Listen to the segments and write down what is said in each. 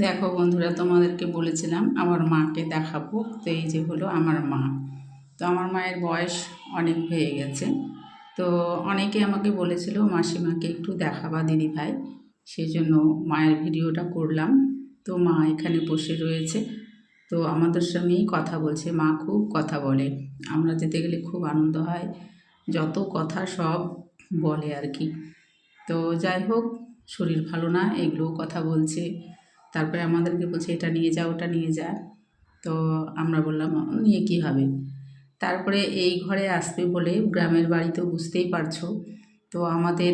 দেখো বন্ধুরা, তোমাদেরকে বলেছিলাম আমার মাকে দেখাবো। তো এই যে হলো আমার মা। তো আমার মায়ের বয়স অনেক হয়ে গেছে। তো অনেকে আমাকে বলেছিল মাসিমাকে একটু দেখাবা দিদি ভাই, সেই জন্য মায়ের ভিডিওটা করলাম। তো মা এখানে বসে রয়েছে, তো আমাদের সঙ্গেই কথা বলছে। মা খুব কথা বলে, আমরা যেতে গেলে খুব আনন্দ হয়, যত কথা সব বলে আর কি। তো যাই হোক, শরীর ভালো না এগুলোও কথা বলছে। তারপরে আমাদেরকে বলছে এটা নিয়ে যা ওটা নিয়ে যা। তো আমরা বললাম নিয়ে কী হবে। তারপরে এই ঘরে আসবে বলে, গ্রামের বাড়ি তো বুঝতেই পারছো, তো আমাদের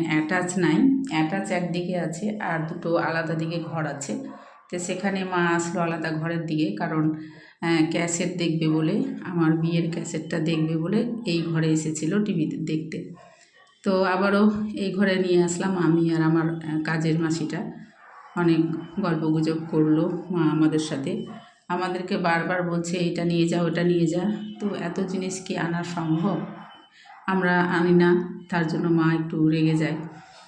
অ্যাটাচ নাই। অ্যাটাচ একদিকে আছে আর দুটো আলাদা দিকে ঘর আছে। তো সেখানে মা আসলো আলাদা ঘরের দিকে, কারণ ক্যাসেট দেখবে বলে, আমার বিয়ের ক্যাসেটটা দেখবে বলে এই ঘরে এসেছিলো টিভিতে দেখতে। তো আবারও এই ঘরে নিয়ে আসলাম আমি আর আমার কাজের মাসিটা। অনেক গল্পগুজব করলো মা আমাদের সাথে, আমাদেরকে বারবার বলছে এটা নিয়ে যা ওটা নিয়ে যা। তো এত জিনিস কি আনা সম্ভব? আমরা আনি না, তার জন্য মা একটু রেগে যায়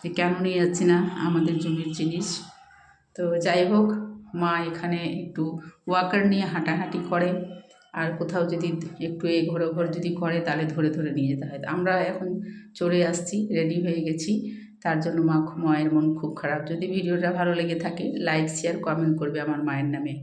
যে কেন নিয়ে যাচ্ছি না আমাদের জমির জিনিস। তো যাই হোক, মা এখানে একটু ওয়াকার নিয়ে হাঁটাহাঁটি করে, আর কোথাও যদি একটু এঘর ওঘর যদি করে তাহলে ধরে ধরে নিয়ে যেতে হয়। আমরা এখন চলে আসছি, রেডি হয়ে গেছি। তার জন্য মায়ের মন খুব খারাপ। যদি ভিডিওটা ভালো লেগে থাকে, লাইক শেয়ার কমেন্ট করবে আমার মায়ের নামে।